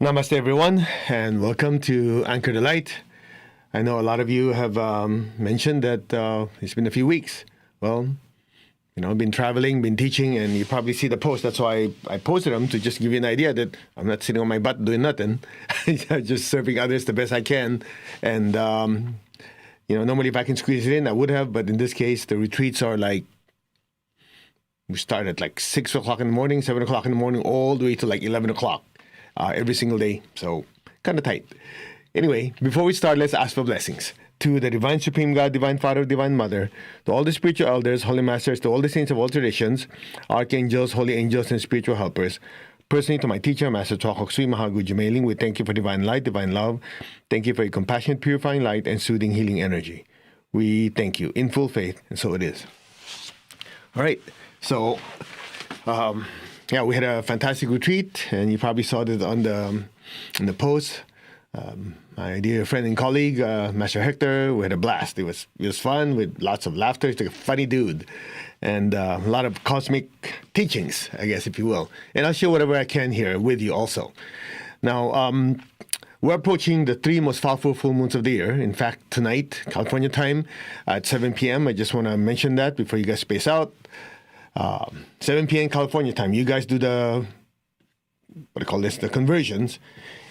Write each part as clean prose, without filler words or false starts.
Namaste, everyone, and welcome to Anchor the Light. I know a lot of you have mentioned that it's been a few weeks. Well, I've been traveling, been teaching, and you probably see the post. That's why I posted them to just give you an idea that I'm not sitting on my butt doing nothing. Just serving others the best I can. And, normally if I can squeeze it in, I would have. But in this case, the retreats are we start at 6 o'clock in the morning, 7 o'clock in the morning, all the way to 11 o'clock. Every single day, so kind of tight. Anyway, before we start, let's ask for blessings. To the Divine Supreme God, Divine Father, Divine Mother, to all the spiritual elders, holy masters, to all the saints of all traditions, archangels, holy angels, and spiritual helpers. Personally, to my teacher, Master Tuakok Sui Mahagu Jumailing, we thank you for divine light, divine love. Thank you for your compassionate, purifying light, and soothing, healing energy. We thank you in full faith, and so it is. All right, so... we had a fantastic retreat, and you probably saw it on the post. My dear friend and colleague, Master Hector, we had a blast. It was fun with lots of laughter. He's like a funny dude, and a lot of cosmic teachings, I guess, if you will. And I'll share whatever I can here with you also. Now, we're approaching the 3 most powerful full moons of the year. In fact, tonight, California time, at 7 p.m., I just want to mention that before you guys space out. 7 p.m. California time. You guys do the conversions.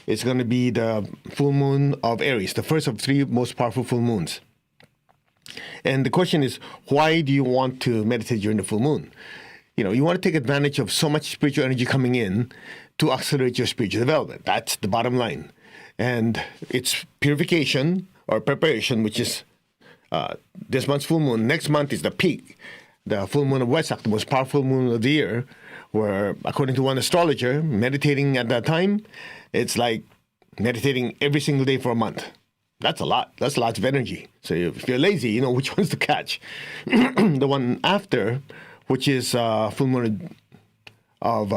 It's going to be the full moon of Aries, the first of 3 most powerful full moons. And the question is, why do you want to meditate during the full moon? You want to take advantage of so much spiritual energy coming in to accelerate your spiritual development. That's the bottom line. And it's purification or preparation, which is this month's full moon. Next month is the peak. The full moon of Wesak, the most powerful moon of the year, where, according to one astrologer, meditating at that time, it's like meditating every single day for a month. That's a lot. That's lots of energy. So if you're lazy, you know which ones to catch. The one after, which is full moon of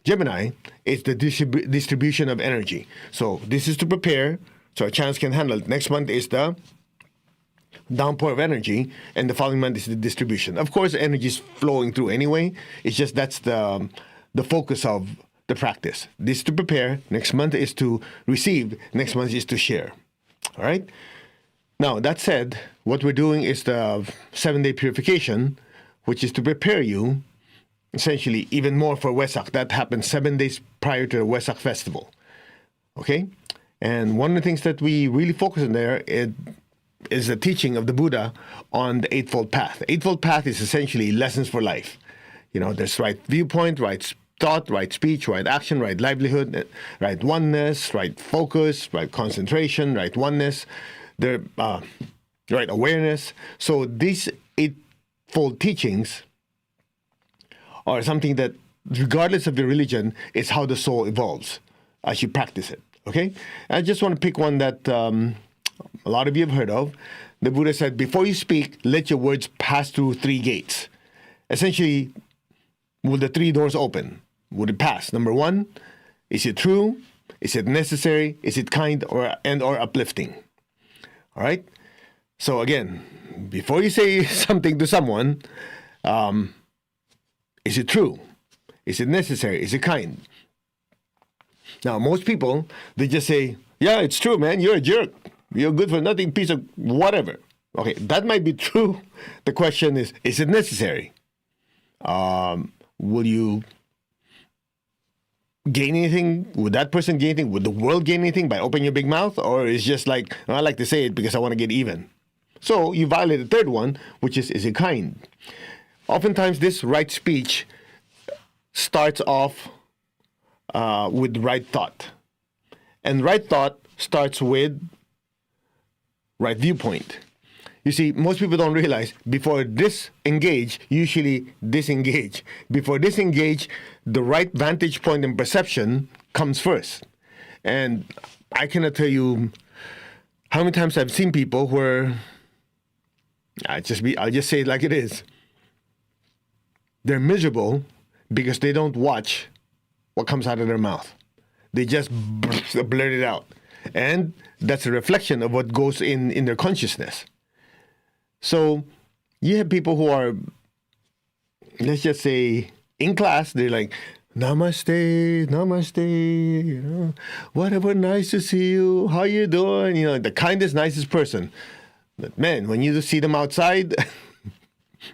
Gemini, is the distribution of energy. So this is to prepare so our channels can handle it. Next month is the downpour of energy, and the following month is the distribution. Of course, energy is flowing through anyway. It's just that's the focus of the practice. This is to prepare. Next month is to receive. Next month is to share. All right? Now, that said, what we're doing is the 7-day purification, which is to prepare you, essentially, even more for Wesak. That happens 7 days prior to the Wesak festival. Okay? And one of the things that we really focus on there is the teaching of the Buddha on the Eightfold Path. The Eightfold Path is essentially lessons for life. There's right viewpoint, right thought, right speech, right action, right livelihood, right oneness, right focus, right concentration, right oneness, right awareness. So these Eightfold teachings are something that, regardless of your religion, is how the soul evolves as you practice it. Okay? I just want to pick one that a lot of you have heard of. The Buddha said, before you speak, let your words pass through 3 gates. Essentially, will the 3 doors open? Would it pass? Number 1, is it true? Is it necessary? Is it kind or uplifting? All right? So again, before you say something to someone, is it true? Is it necessary? Is it kind? Now, most people, they just say, yeah, it's true, man. You're a jerk. You're good for nothing, piece of whatever. Okay, that might be true. The question is it necessary? Will you gain anything? Would that person gain anything? Would the world gain anything by opening your big mouth? Or is just like, I like to say it because I want to get even. So you violate the third one, which is it kind? Oftentimes, this right speech starts off with right thought. And right thought starts with right viewpoint. You see, most people don't realize before disengage, usually disengage. Before disengage, the right vantage point and perception comes first. And I cannot tell you how many times I've seen people where I'll just say it like it is. They're miserable because they don't watch what comes out of their mouth. They just blurt it out. And that's a reflection of what goes in their consciousness. So you have people who are, let's just say, in class, they're like, Namaste, namaste, whatever, nice to see you, how you doing, the kindest, nicest person. But man, when you see them outside,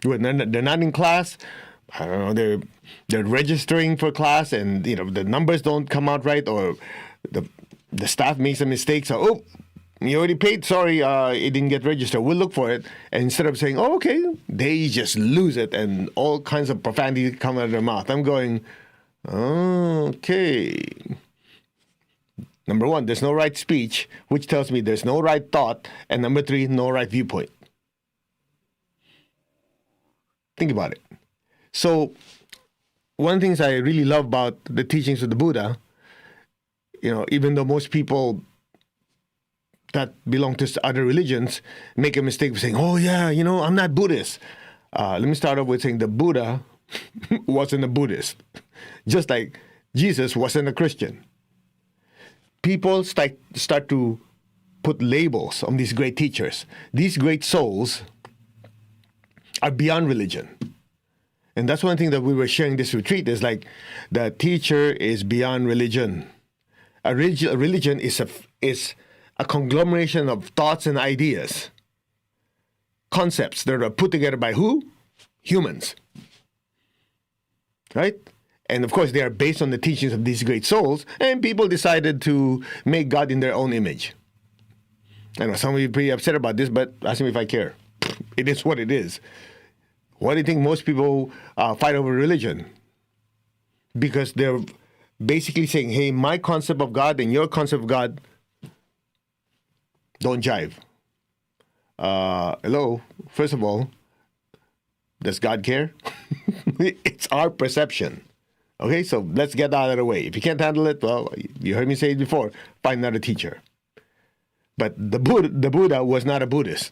when they're not in class, I don't know, they're registering for class and, the numbers don't come out right, or the staff makes a mistake, so, oh, you already paid, sorry, it didn't get registered, we'll look for it. And instead of saying, oh, okay, they just lose it and all kinds of profanity come out of their mouth. I'm going, okay. Number one, there's no right speech, which tells me there's no right thought. And number three, no right viewpoint. Think about it. So one of the things I really love about the teachings of the Buddha, even though most people that belong to other religions make a mistake of saying, oh yeah, I'm not Buddhist. Let me start off with saying the Buddha wasn't a Buddhist. Just like Jesus wasn't a Christian. People start to put labels on these great teachers. These great souls are beyond religion. And that's one thing that we were sharing this retreat is like the teacher is beyond religion. A religion is a conglomeration of thoughts and ideas, concepts that are put together by who? Humans. Right? And of course, they are based on the teachings of these great souls, and people decided to make God in their own image. I know some of you are pretty upset about this, but ask me if I care. It is what it is. Why do you think most people fight over religion? Because they're basically saying, hey, my concept of God and your concept of God don't jive. Hello, first of all, does God care? It's our perception. Okay, so let's get that out of the way. If you can't handle it, well, you heard me say it before, find another teacher. But the Buddha was not a Buddhist.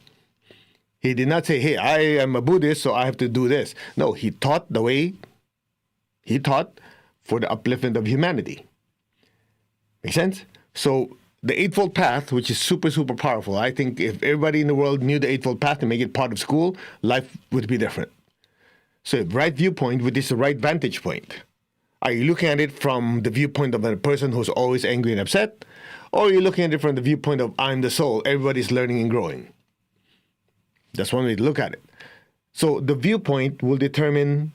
He did not say, hey, I am a Buddhist, so I have to do this. No, he taught the way he taught for the upliftment of humanity. Make sense? So the Eightfold Path, which is super, super powerful, I think if everybody in the world knew the Eightfold Path and make it part of school, life would be different. So right viewpoint, which is the right vantage point. Are you looking at it from the viewpoint of a person who's always angry and upset? Or are you looking at it from the viewpoint of I'm the soul, everybody's learning and growing? That's one way to look at it. So the viewpoint will determine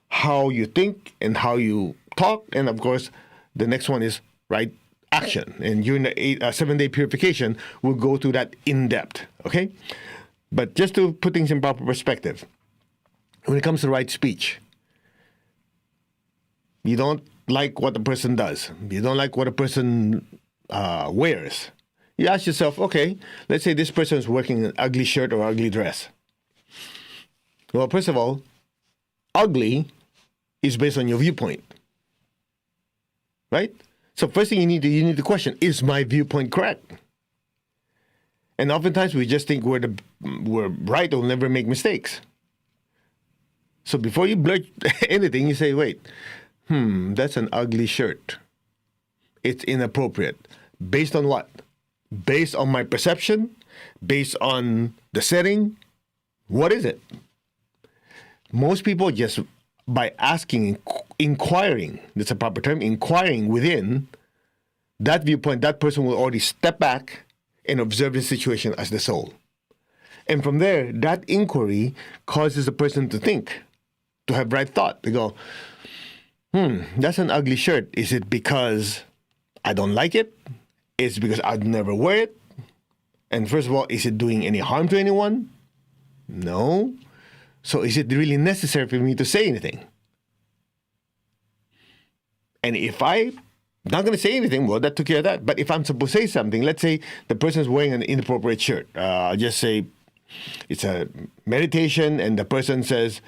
how you think and how you talk. And of course, the next one is right action. And during the 7-day purification, we'll go through that in depth. Okay? But just to put things in proper perspective, when it comes to right speech, you don't like what the person does. You don't like what a person wears. You ask yourself, okay, let's say this person is wearing an ugly shirt or ugly dress. Well, first of all, ugly is based on your viewpoint, right? So first thing you need to question, is my viewpoint correct? And oftentimes we just think we're right, we'll never make mistakes. So before you blurt anything, you say, wait, that's an ugly shirt. It's inappropriate. Based on what? Based on my perception? Based on the setting? What is it? Most people just by asking, inquiring, that's a proper term, inquiring within that viewpoint, that person will already step back and observe the situation as the soul. And from there, that inquiry causes the person to think, to have right thought, to go, that's an ugly shirt. Is it because I don't like it? Is it because I'd never wear it? And first of all, is it doing any harm to anyone? No. So is it really necessary for me to say anything? And if I'm not going to say anything, well, that took care of that. But if I'm supposed to say something, let's say the person's wearing an inappropriate shirt. I'll just say it's a meditation and the person says,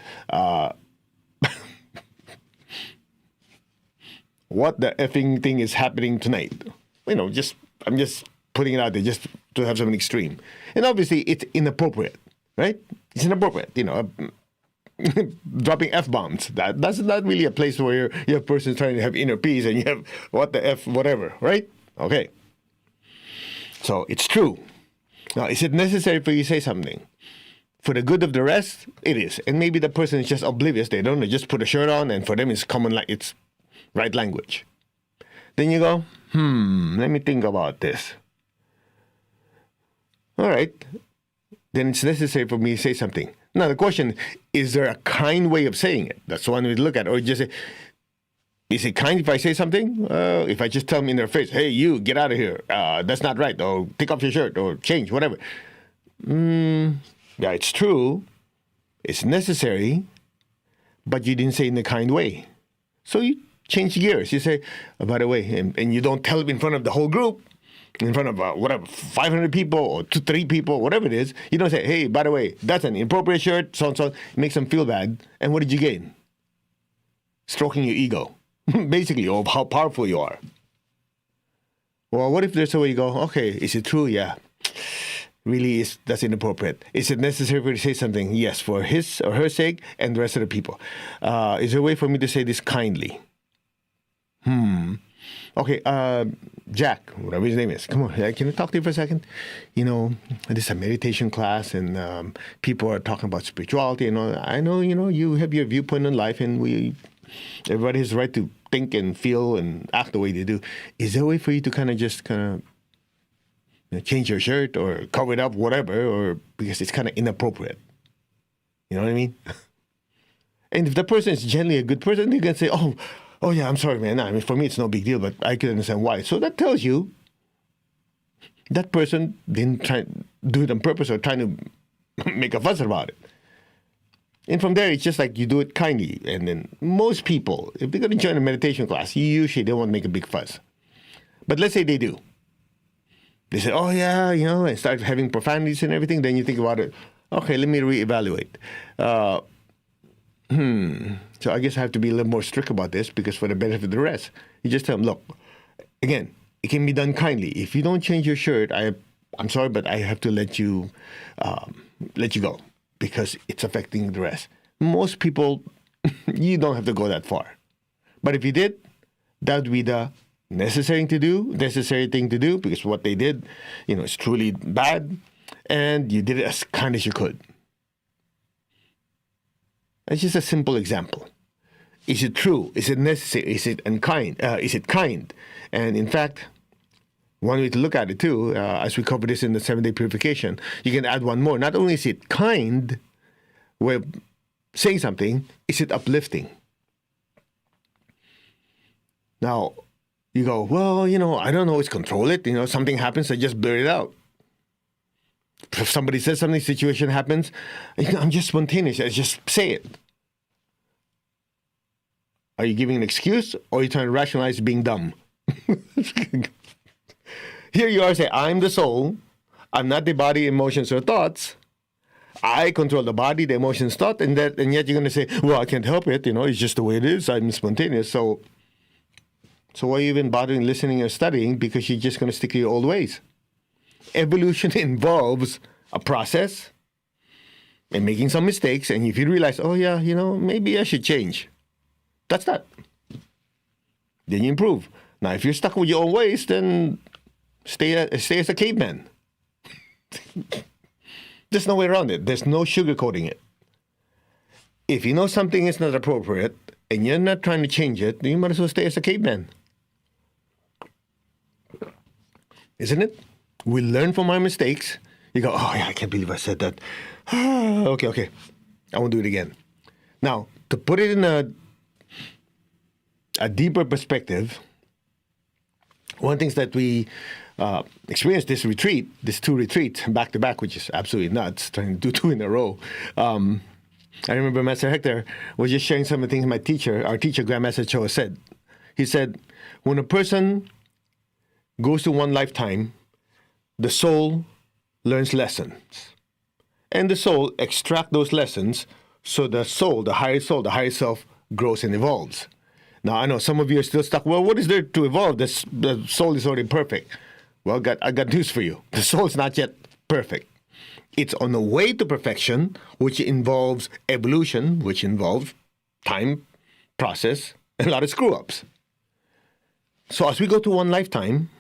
what the effing thing is happening tonight? I'm just putting it out there just to have something extreme. And obviously it's inappropriate, right? It's inappropriate, dropping F-bombs. That's not really a place where your person's trying to have inner peace and you have what the F, whatever, right? Okay. So it's true. Now, is it necessary for you to say something? For the good of the rest, it is. And maybe the person is just oblivious. They don't know, just put a shirt on and for them it's common, like it's right language. Then you go, let me think about this. All right. Then it's necessary for me to say something. Now, the question, is there a kind way of saying it? That's one way to look at it. Or just say, is it kind if I say something? If I just tell them in their face, hey, you, get out of here. That's not right. Or take off your shirt or change, whatever. Yeah, it's true. It's necessary. But you didn't say it in a kind way. So you change gears. You say, by the way, and you don't tell them in front of the whole group, in front of whatever, 500 people or 3 people, whatever it is. You don't say, hey, by the way, that's an inappropriate shirt, so and so. It makes them feel bad. And what did you gain? Stroking your ego, basically, of how powerful you are. Well, what if there's a way you go, okay, is it true? Yeah. Really, that's inappropriate. Is it necessary for you to say something? Yes, for his or her sake and the rest of the people. Is there a way for me to say this kindly? Okay, Jack, whatever his name is, come on, can I talk to you for a second? You know, this is a meditation class, and people are talking about spirituality and all. I know, you have your viewpoint on life, and everybody has the right to think and feel and act the way they do. Is there a way for you to kind of change your shirt or cover it up, whatever, or because it's kind of inappropriate? You know what I mean? And if the person is generally a good person, they're going to say, oh yeah, I'm sorry, man. I mean, for me, it's no big deal, but I can understand why. So that tells you that person didn't try do it on purpose or trying to make a fuss about it. And from there, it's just like you do it kindly. And then most people, if they're going to join a meditation class, usually they won't make a big fuss. But let's say they do. They say, oh yeah, and start having profanities and everything. Then you think about it. Okay, let me reevaluate. So I guess I have to be a little more strict about this because for the benefit of the rest, you just tell them, look, again, it can be done kindly. If you don't change your shirt, I'm sorry, but I have to let you go because it's affecting the rest. Most people, you don't have to go that far. But if you did, that would be the necessary thing to do because what they did, is truly bad, and you did it as kind as you could. It's just a simple example. Is it true? Is it necessary? Is it unkind? Is it kind? And in fact, one way to look at it too, as we cover this in the 7-day purification, you can add one more. Not only is it kind, way of saying something, is it uplifting? Now, you go, well, I don't always control it. Something happens, I just blurt it out. If somebody says something, situation happens, I'm just spontaneous. I just say it. Are you giving an excuse or are you trying to rationalize being dumb? Here you are saying, I'm the soul. I'm not the body, emotions, or thoughts. I control the body, the emotions, thought, and yet you're going to say, well, I can't help it. It's just the way it is. I'm spontaneous. So why are you even bothering listening or studying? Because you're just going to stick to your old ways. Evolution involves a process and making some mistakes. And if you realize, oh yeah, maybe I should change. That's that. Then you improve. Now, if you're stuck with your own ways, then stay as a caveman. There's no way around it. There's no sugarcoating it. If you know something is not appropriate and you're not trying to change it, then you might as well stay as a caveman. Isn't it? We learn from our mistakes. You go, oh yeah, I can't believe I said that. Okay. I won't do it again. Now, to put it in a deeper perspective, one of the things that we experienced this 2 retreats back to back, which is absolutely nuts, trying to do 2 in a row. I remember Master Hector was just sharing some of the things our teacher, Grandmaster Cho, said. He said, when a person goes to one lifetime, the soul learns lessons. And the soul extracts those lessons so the soul, the higher self, grows and evolves. Now, I know some of you are still stuck. Well, what is there to evolve? The soul is already perfect. Well, I got news for you. The soul is not yet perfect. It's on the way to perfection, which involves evolution, which involves time, process, and a lot of screw-ups. So as we go to one lifetime,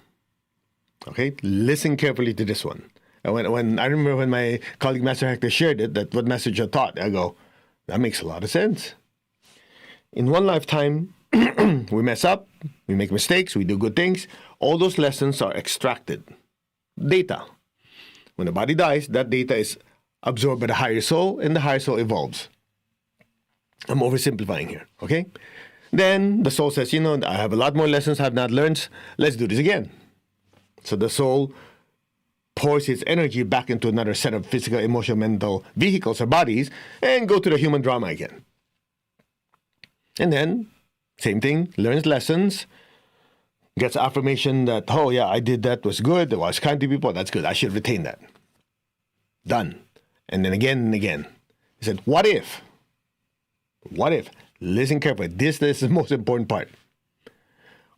okay, listen carefully to this one. And when I remember when my colleague Master Hector shared it, what Master Joe taught, I go, that makes a lot of sense. In one lifetime, We mess up, we make mistakes, we do good things. All those lessons are extracted. Data. When the body dies, that data is absorbed by the higher soul, and the higher soul evolves. I'm oversimplifying here, okay? Then the soul says, I have a lot more lessons I have not learned. Let's do this again. So the soul pours its energy back into another set of physical, emotional, mental vehicles or bodies and go to the human drama again. And then, same thing, learns lessons, gets affirmation that, oh yeah, I did that, was good, I was kind to people, that's good, I should retain that. Done. And then again and again. He said, what if? What if? Listen carefully. This is the most important part.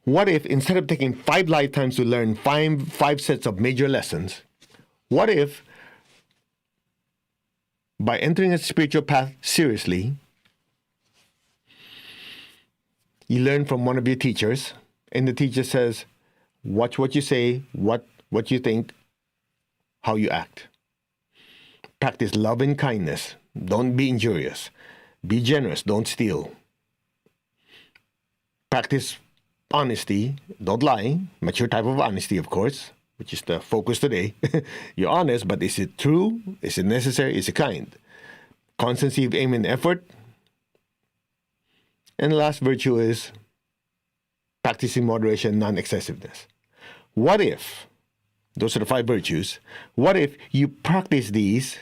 What if instead of taking 5 lifetimes to learn five sets of major lessons, what if by entering a spiritual path seriously, you learn from one of your teachers, and the teacher says, watch what you say, what you think, how you act. Practice love and kindness. Don't be injurious. Be generous. Don't steal. Practice honesty. Don't lie. Mature type of honesty, of course, which is the focus today. You're honest, but is it true? Is it necessary? Is it kind? Constancy of aim and effort. And the last virtue is practicing moderation, non-excessiveness. What if, those are the 5 virtues, what if you practice these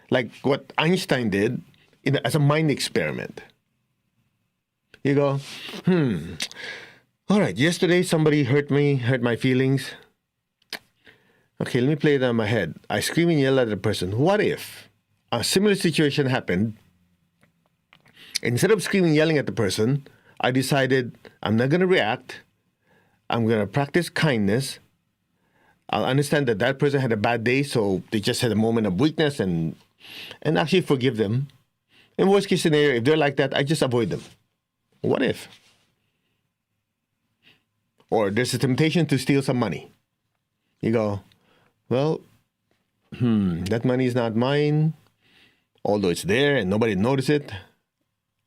like what Einstein did as a mind experiment? You go, all right, yesterday somebody hurt my feelings. Okay, let me play it on my head. I scream and yell at the person. What if a similar situation happened? Instead of screaming and yelling at the person, I decided I'm not going to react. I'm going to practice kindness. I'll understand that person had a bad day, so they just had a moment of weakness and actually forgive them. In worst case scenario, if they're like that, I just avoid them. What if? Or there's a temptation to steal some money. You go, well, that money is not mine, although it's there and nobody noticed it.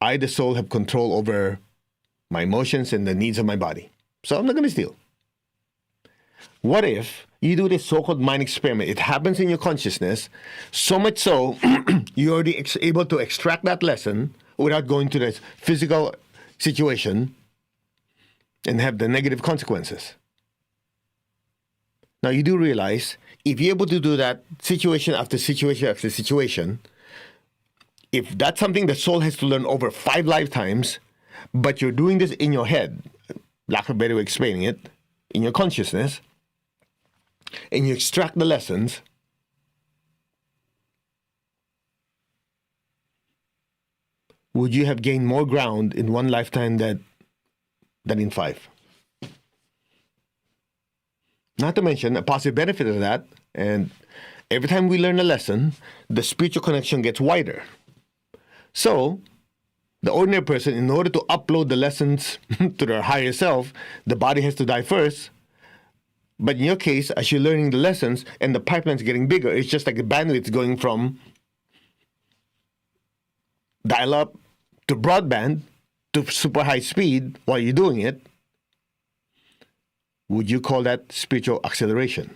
I, the soul, have control over my emotions and the needs of my body. So I'm not going to steal. What if you do this so-called mind experiment? It happens in your consciousness, so much so you're already able to extract that lesson without going to the physical situation and have the negative consequences. Now, you do realize if you're able to do that situation after situation after situation, if that's something the soul has to learn over 5 lifetimes, but you're doing this in your head, lack of a better way of explaining it, in your consciousness, and you extract the lessons, would you have gained more ground in 1 lifetime than in 5? Not to mention a positive benefit of that, and every time we learn a lesson, the spiritual connection gets wider. So, the ordinary person, in order to upload the lessons to their higher self, the body has to die first. But in your case, as you're learning the lessons and the pipeline's getting bigger, it's just like the bandwidth going from dial-up to broadband to super high speed while you're doing it. Would you call that spiritual acceleration?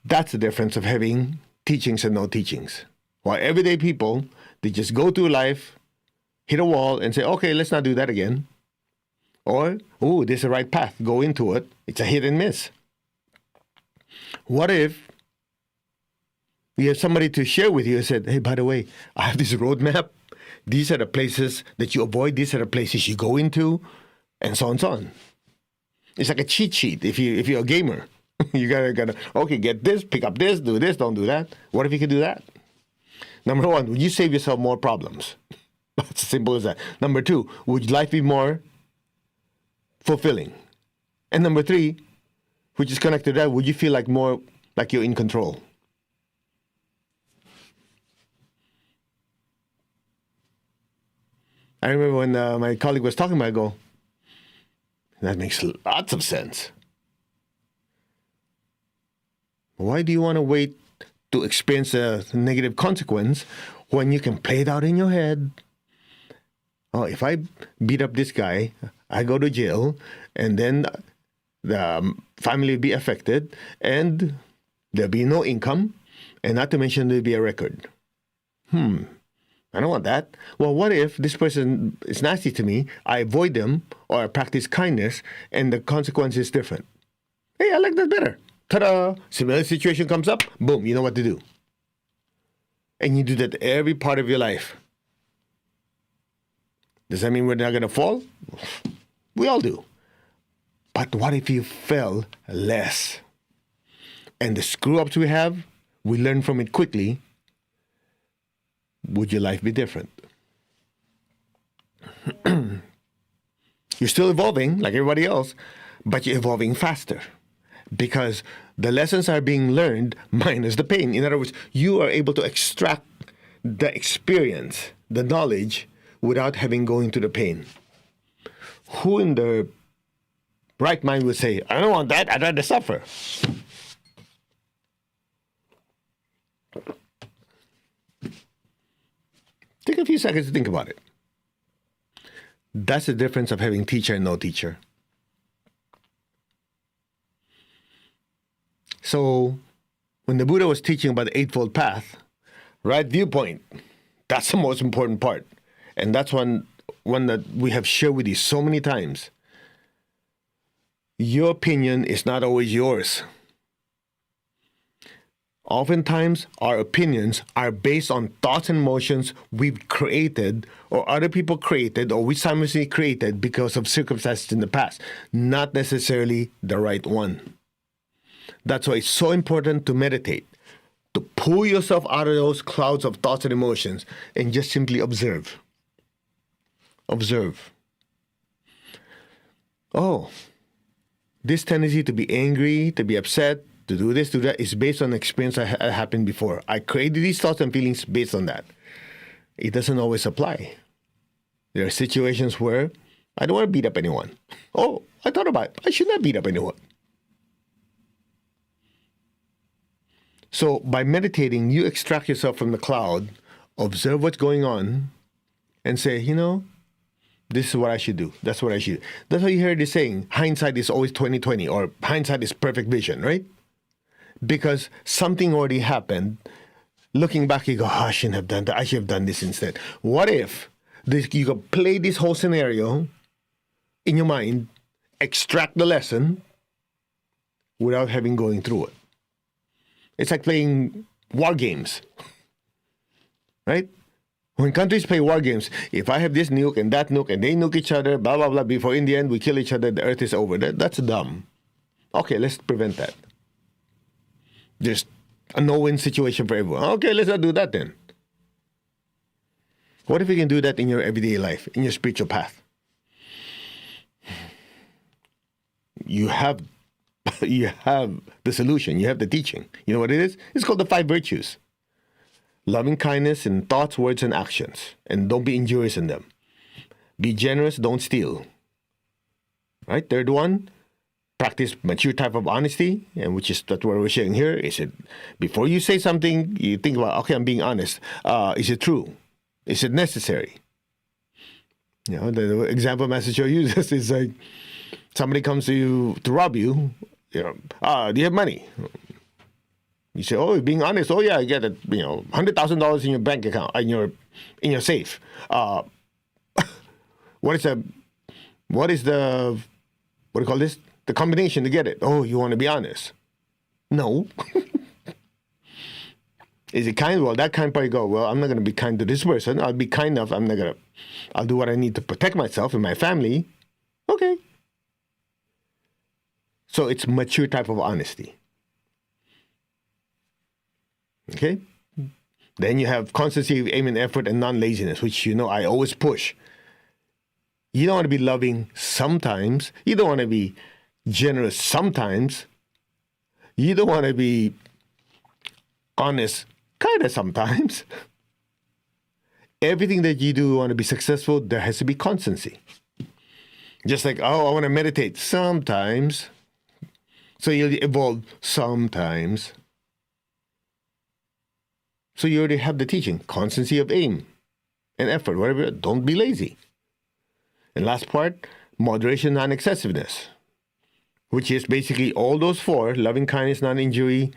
That's the difference of having teachings and no teachings. While everyday people, they just go through life, hit a wall, and say, okay, let's not do that again. Or, oh, this is the right path, go into it. It's a hit and miss. What if you have somebody to share with you and said, hey, by the way, I have this roadmap. These are the places that you avoid. These are the places you go into, and so on and so on. It's like a cheat sheet if you're a gamer. You gotta, okay, get this, pick up this, do this, don't do that. What if you could do that? Number 1, would you save yourself more problems? It's as simple as that. Number 2, would life be more fulfilling? And number 3, which is connected to that, would you feel like more like you're in control? I remember when my colleague was talking about it, I go, that makes lots of sense. Why do you want to wait to experience a negative consequence when you can play it out in your head, Oh, if I beat up this guy, I go to jail, and then the family will be affected, and there'll be no income, and not to mention there'll be a record. I don't want that. Well, what if this person is nasty to me, I avoid them, or I practice kindness, and the consequence is different? Hey, I like that better. Ta-da! Similar situation comes up, boom, you know what to do. And you do that every part of your life. Does that mean we're not going to fall? We all do. But what if you fell less? And the screw-ups we have, we learn from it quickly. Would your life be different? You're still evolving like everybody else, but you're evolving faster because the lessons are being learned minus the pain. In other words, you are able to extract the experience, the knowledge, without having going through the pain. Who in their right mind would say, I don't want that, I'd rather suffer? Take a few seconds to think about it. That's the difference of having teacher and no teacher. So, when the Buddha was teaching about the Eightfold Path, right viewpoint, that's the most important part. And that's one that we have shared with you so many times. Your opinion is not always yours. Oftentimes, our opinions are based on thoughts and emotions we've created or other people created or we simultaneously created because of circumstances in the past, not necessarily the right one. That's why it's so important to meditate, to pull yourself out of those clouds of thoughts and emotions and just simply observe. Observe. Oh, this tendency to be angry, to be upset, to do this, to that is based on experience that happened before. I created these thoughts and feelings based on that. It doesn't always apply. There are situations where I don't want to beat up anyone. Oh, I thought about it. I should not beat up anyone. So by meditating, you extract yourself from the cloud, observe what's going on, and say, this is what I should do. That's what I should do. That's why you heard this saying, hindsight is always 20/20, or hindsight is perfect vision, right? Because something already happened. Looking back, you go, I shouldn't have done that. I should have done this instead. What if you could play this whole scenario in your mind, extract the lesson without having going through it? It's like playing war games, right? When countries play war games, if I have this nuke and that nuke and they nuke each other, blah, blah, blah, before in the end we kill each other, the earth is over. That's dumb. Okay, let's prevent that. There's a no-win situation for everyone. Okay, let's not do that then. What if you can do that in your everyday life, in your spiritual path? You have the solution. You have the teaching. You know what it is? It's called the 5 virtues. Loving kindness in thoughts, words, and actions. And don't be injurious in them. Be generous, don't steal. Right? Third one, practice mature type of honesty, and that's what we're sharing here. Is it before you say something, you think about, okay, I'm being honest. Is it true? Is it necessary? The example Master Cho uses is like somebody comes to you to rob you. Do you have money? You say, oh, being honest. Oh yeah, I get it. $100,000 in your bank account, in your safe. What is the what do you call this? The combination to get it. Oh, you want to be honest? No. Is it kind? Well, that kind part you go, well, I'm not going to be kind to this person. I'll be kind enough. I'll do what I need to protect myself and my family. Okay. So it's mature type of honesty. Okay? Then you have constancy, aim, and effort, and non-laziness, which I always push. You don't want to be loving sometimes. You don't want to be generous sometimes. You don't want to be honest kind of sometimes. Everything that you do want to be successful, there has to be constancy. Just like, I want to meditate sometimes. So you'll evolve sometimes. So you already have the teaching, constancy of aim and effort, whatever. Don't be lazy. And last part, moderation, non-excessiveness, which is basically all those four: loving kindness, non-injury,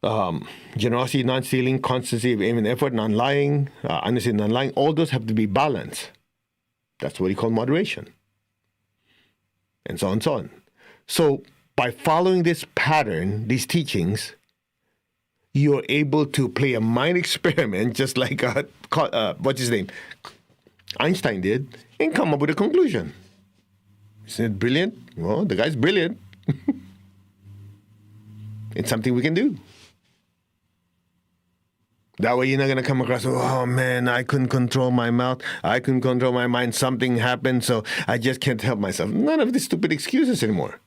generosity, non-stealing, constancy of aim and effort, non-lying, honesty, non-lying. All those have to be balanced. That's what you call moderation. And so on and so on. So by following this pattern, these teachings, you're able to play a mind experiment just like, what's his name? Einstein did, and come up with a conclusion. Isn't it brilliant? Well, the guy's brilliant. It's something we can do. That way you're not going to come across, oh man, I couldn't control my mouth. I couldn't control my mind. Something happened, so I just can't help myself. None of these stupid excuses anymore.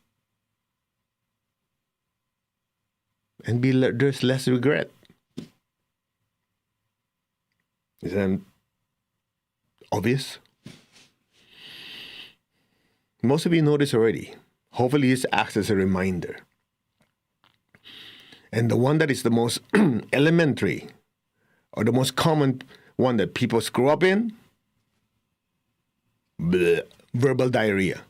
And there's less regret. Is that obvious? Most of you know this already. Hopefully this acts as a reminder. And the one that is the most elementary, or the most common one that people screw up in, verbal diarrhea.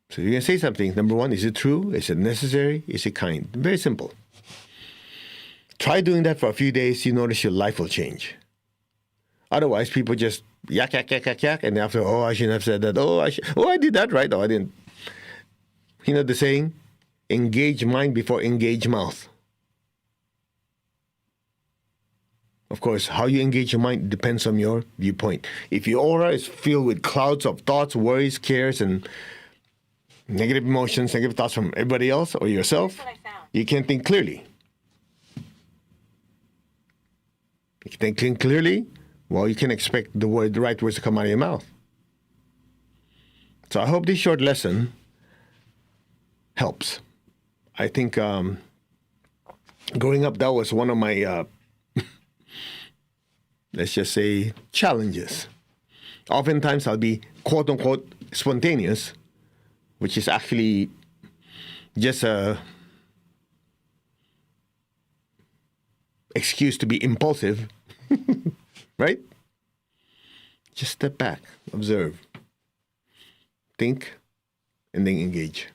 So you can say something. Number one, is it true? Is it necessary? Is it kind? Very simple. Try doing that for a few days. You notice your life will change. Otherwise, people just yak, and after, oh, I shouldn't have said that. Oh, I did that right. Oh, I didn't. You know the saying? Engage mind before engage mouth. Of course, how you engage your mind depends on your viewpoint. If your aura is filled with clouds of thoughts, worries, cares, and negative emotions, negative thoughts from everybody else or yourself, you can't think clearly. You can think clearly, well, you can expect the right words to come out of your mouth. So I hope this short lesson helps. I think growing up, that was one of my, let's just say, challenges. Oftentimes I'll be quote-unquote spontaneous, which is actually just a excuse to be impulsive, right? Just step back, observe, think, and then engage.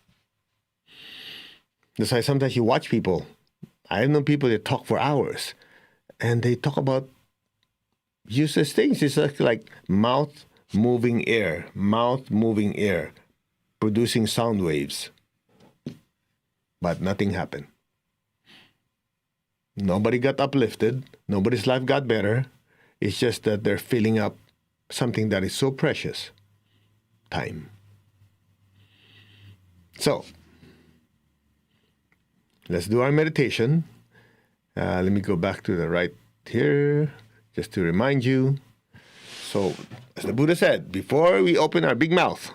That's why sometimes you watch people. I have known people that talk for hours, and they talk about useless things. It's like mouth moving air, producing sound waves. But nothing happened. Nobody got uplifted. Nobody's life got better. It's just that they're filling up something that is so precious. Time. So, let's do our meditation. Let me go back to the right here, just to remind you. So, as the Buddha said, before we open our big mouth,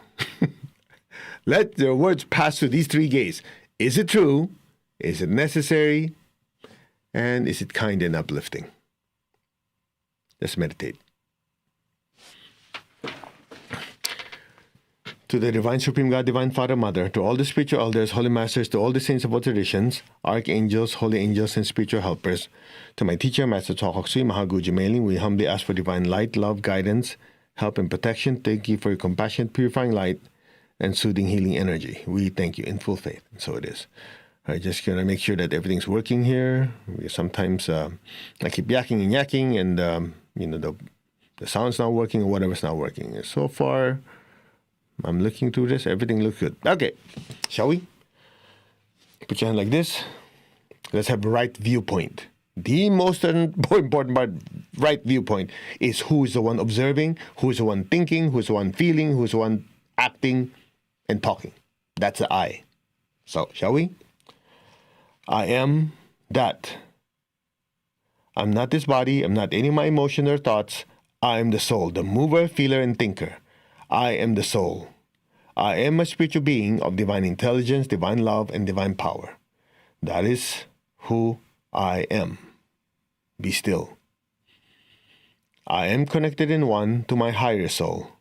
let the words pass through these three gates. Is it true? Is it necessary? And is it kind and uplifting? Let's meditate. To the Divine Supreme God, Divine Father, Mother, to all the spiritual elders, holy masters, to all the saints of all traditions, archangels, holy angels, and spiritual helpers, to my teacher, Master Chokhok Sui Mahaguji Mailing, we humbly ask for divine light, love, guidance, help, and protection. Thank you for your compassionate, purifying light and soothing, healing energy. We thank you in full faith. And so it is. I just going to make sure that everything's working here. Sometimes I keep yakking and yakking, and the sound's not working or whatever's not working. And so far, I'm looking through this. Everything looks good. Okay, shall we? Put your hand like this. Let's have right viewpoint. The most important part, right viewpoint, is who is the one observing, who is the one thinking, who is the one feeling, who is the one acting and talking. That's the I. So, shall we? I am that. I'm not this body. I'm not any of my emotions or thoughts. I am the soul, the mover, feeler, and thinker. I am the soul. I am a spiritual being of divine intelligence, divine love, and divine power. That is who I am. Be still. I am connected in one to my higher soul.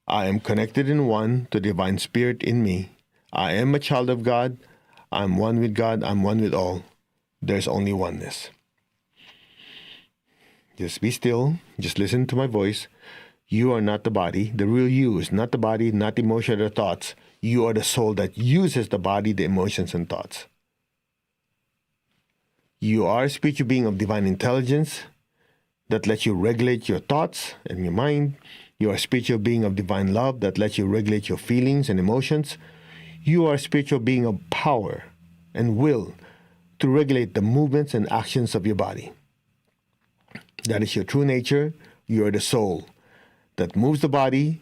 I am connected in one to divine spirit in me. I am a child of God. I'm one with God. I'm one with all. There's only oneness. Just be still. Just listen to my voice. You are not the body. The real you is not the body, not the emotion or the thoughts. You are the soul that uses the body, the emotions, and thoughts. You are a spiritual being of divine intelligence that lets you regulate your thoughts and your mind. You are a spiritual being of divine love that lets you regulate your feelings and emotions. You are a spiritual being of power and will to regulate the movements and actions of your body. That is your true nature. You are the soul that moves the body,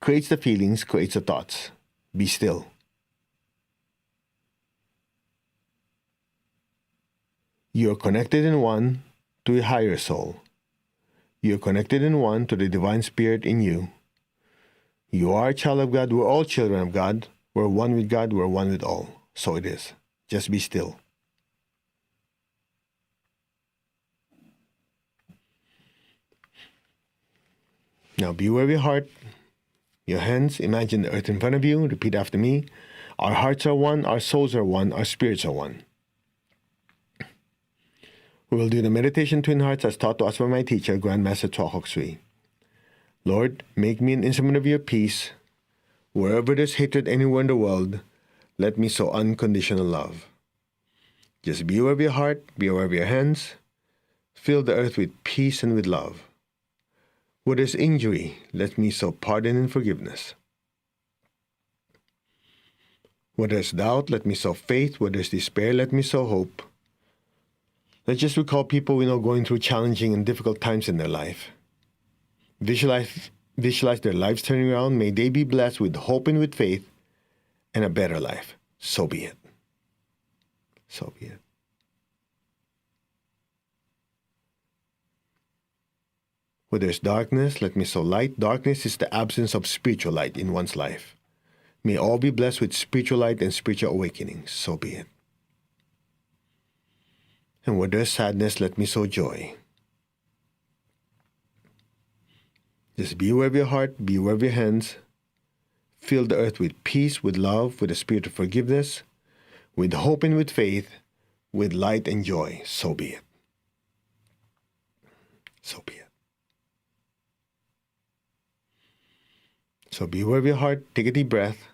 creates the feelings, creates the thoughts. Be still. You are connected in one to a higher soul. You are connected in one to the divine spirit in you. You are a child of God. We're all children of God. We're one with God. We're one with all. So it is. Just be still. Now be aware of your heart, your hands. Imagine the earth in front of you. Repeat after me. Our hearts are one. Our souls are one. Our spirits are one. We will do the meditation Twin Hearts as taught to us by my teacher, Grandmaster Chokok Sui. Lord, make me an instrument of your peace. Wherever there's hatred anywhere in the world, let me sow unconditional love. Just be aware of your heart, be aware of your hands. Fill the earth with peace and with love. Where there's injury, let me sow pardon and forgiveness. Where there's doubt, let me sow faith. Where there's despair, let me sow hope. Let's just recall people we know going through challenging and difficult times in their life. Visualize their lives turning around. May they be blessed with hope and with faith and a better life. So be it. So be it. Where there's darkness, let me sow light. Darkness is the absence of spiritual light in one's life. May all be blessed with spiritual light and spiritual awakening. So be it. And where there's sadness, let me sow joy. Just be aware of your heart, be aware of your hands. Fill the earth with peace, with love, with a spirit of forgiveness, with hope and with faith, with light and joy. So be it. So be it. So be aware of your heart, take a deep breath.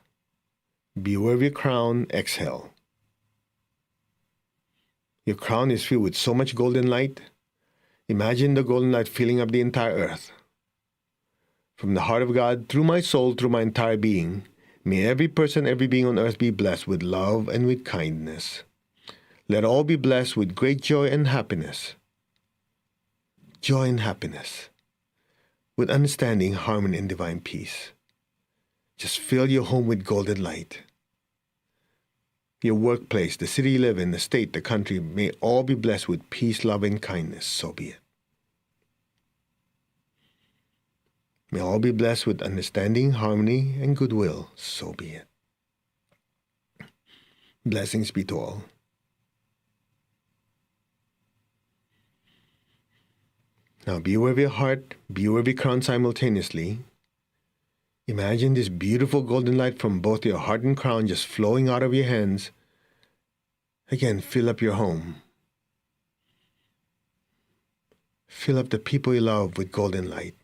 Be aware of your crown, exhale. Your crown is filled with so much golden light. Imagine the golden light filling up the entire earth. From the heart of God, through my soul, through my entire being, may every person, every being on earth be blessed with love and with kindness. Let all be blessed with great joy and happiness. Joy and happiness. With understanding, harmony, and divine peace. Just fill your home with golden light. Your workplace, the city you live in, the state, the country, may all be blessed with peace, love, and kindness. So be it. May all be blessed with understanding, harmony, and goodwill. So be it. Blessings be to all. Now be aware of your heart, be aware of your crown simultaneously. Imagine this beautiful golden light from both your heart and crown just flowing out of your hands. Again, fill up your home. Fill up the people you love with golden light.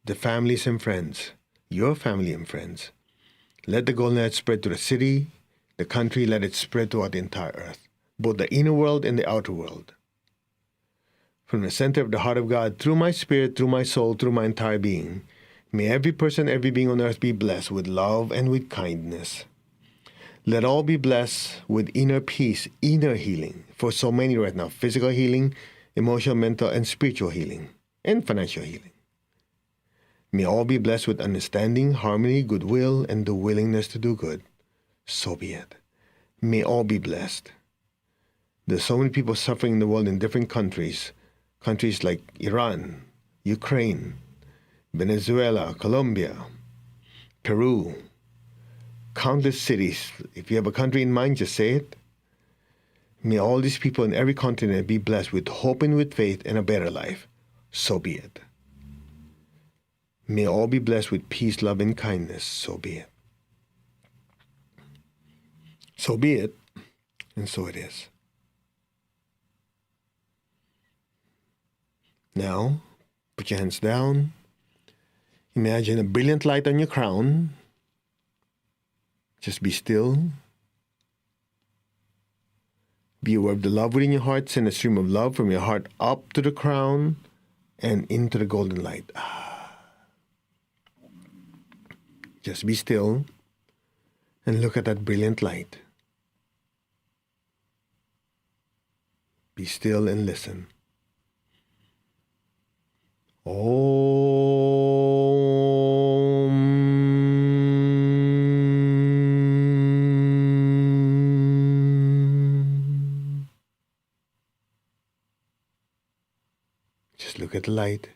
The families and friends, your family and friends. Let the golden light spread to the city, the country, let it spread throughout the entire earth, both the inner world and the outer world. From the center of the heart of God, through my spirit, through my soul, through my entire being, may every person, every being on earth be blessed with love and with kindness. Let all be blessed with inner peace, inner healing, for so many right now, physical healing, emotional, mental, and spiritual healing, and financial healing. May all be blessed with understanding, harmony, goodwill, and the willingness to do good. So be it. May all be blessed. There's so many people suffering in the world in different countries like Iran, Ukraine, Venezuela, Colombia, Peru, countless cities. If you have a country in mind, just say it. May all these people in every continent be blessed with hope and with faith and a better life. So be it. May all be blessed with peace, love, and kindness. So be it. So be it, and so it is. Now, put your hands down. Imagine a brilliant light on your crown. Just be still. Be aware of the love within your heart. Send a stream of love from your heart up to the crown and into the golden light. Just be still and look at that brilliant light. Be still and listen. Om. Just look at the light.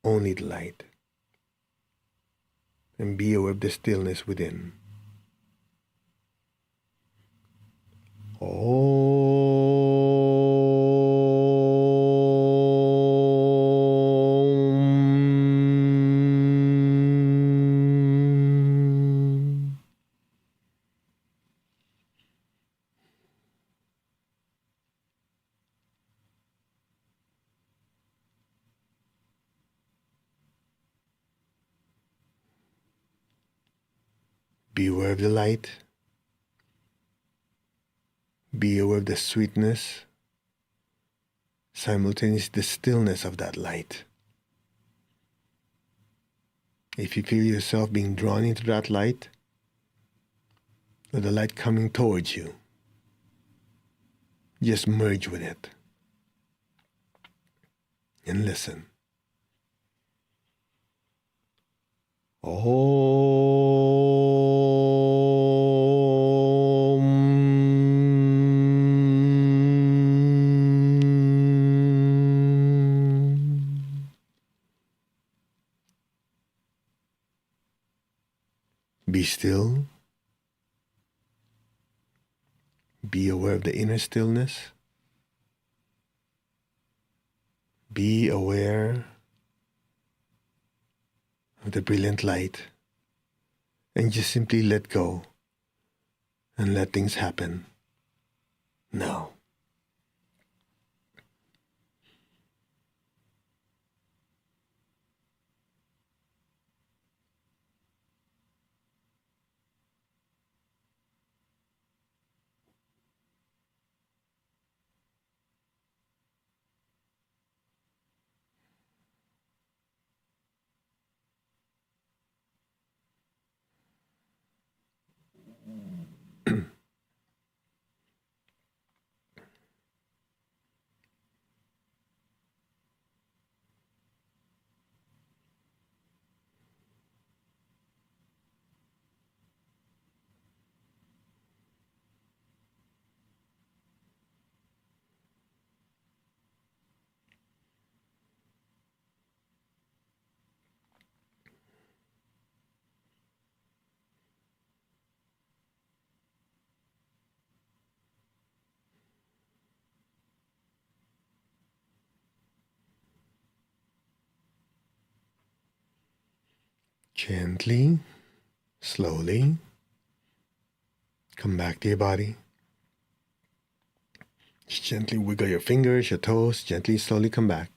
Only the light. And be aware of the stillness within. Om. Be aware of the light. Be aware of the sweetness, simultaneously the stillness of that light. If you feel yourself being drawn into that light, or the light coming towards you, just merge with it and listen. Be still. Be aware of the inner stillness. Be aware of the brilliant light. And just simply let go and let things happen now. Gently, slowly, come back to your body. Just gently wiggle your fingers, your toes, gently, slowly come back.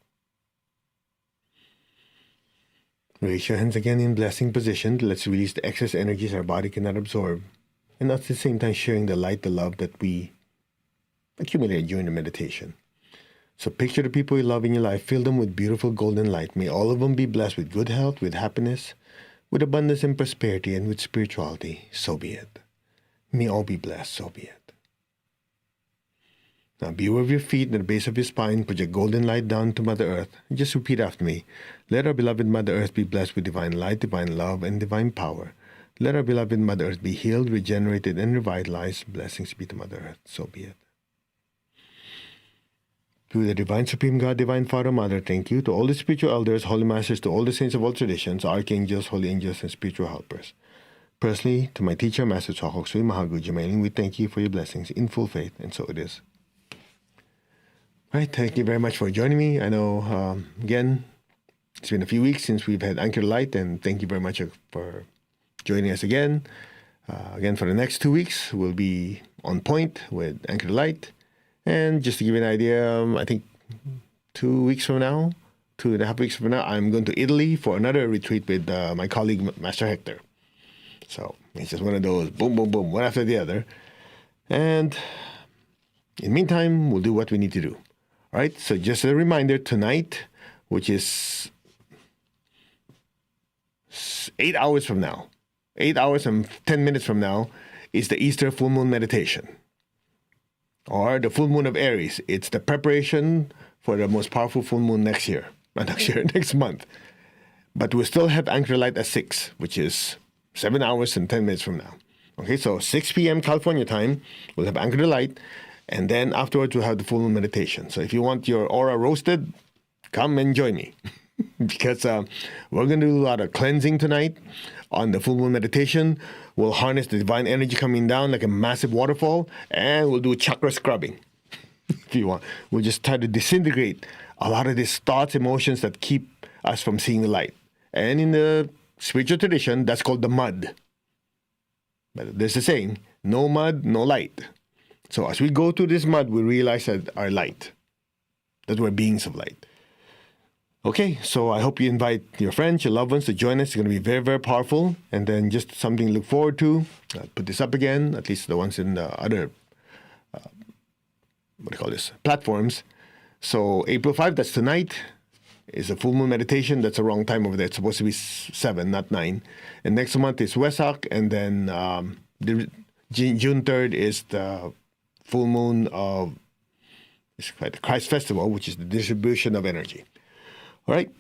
Raise your hands again in blessing position. Let's release the excess energies our body cannot absorb. And at the same time sharing the light, the love that we accumulated during the meditation. So picture the people you love in your life. Fill them with beautiful golden light. May all of them be blessed with good health, with happiness, with abundance and prosperity, and with spirituality. So be it. May all be blessed. So be it. Now be aware of your feet and the base of your spine. Put your golden light down to Mother Earth. And just repeat after me. Let our beloved Mother Earth be blessed with divine light, divine love, and divine power. Let our beloved Mother Earth be healed, regenerated, and revitalized. Blessings be to Mother Earth. So be it. To the Divine Supreme God, Divine Father, Mother, thank you. To all the spiritual elders, holy masters, to all the saints of all traditions, archangels, holy angels, and spiritual helpers. Personally, to my teacher, Master Chokhok Sui Mahaguji Mailing, we thank you for your blessings in full faith, and so it is. All right, thank you very much for joining me. I know, again, it's been a few weeks since we've had Anchor Light, and thank you very much for joining us again. Again, for the next 2 weeks, we'll be on point with Anchor Light. And just to give you an idea, I think 2 weeks from now, 2.5 weeks from now, I'm going to Italy for another retreat with my colleague, Master Hector. So it's just one of those boom, boom, boom, one after the other. And in the meantime, we'll do what we need to do. All right, so just a reminder, tonight, which is 8 hours from now, 8 hours and 10 minutes from now, is the Easter full moon meditation, or the full moon of Aries. It's the preparation for the most powerful full moon next month. But we'll still have Anchor Light at 6, which is 7 hours and 10 minutes from now. Okay, so 6 p.m. California time, we'll have Anchor the Light, and then afterwards we'll have the full moon meditation. So if you want your aura roasted, come and join me. Because we're going to do a lot of cleansing tonight on the full moon meditation. We'll harness the divine energy coming down like a massive waterfall, and we'll do chakra scrubbing if you want. We'll just try to disintegrate a lot of these thoughts, emotions that keep us from seeing the light. And in the spiritual tradition, that's called the mud. But there's a saying, no mud, no light. So as we go through this mud, we realize that our light, that we're beings of light. Okay, so I hope you invite your friends, your loved ones to join us. It's going to be very, very powerful. And then just something to look forward to. I'll put this up again, at least the ones in the other, platforms. So April 5, that's tonight, is a full moon meditation. That's a wrong time over there. It's supposed to be 7, not 9. And next month is Wesak. And then June 3rd is the full moon of the Christ Festival, which is the distribution of energy. All right.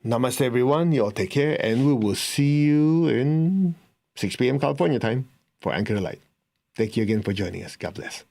Namaste, everyone. You all take care. And we will see you in 6 p.m. California time for Anchor the Light. Thank you again for joining us. God bless.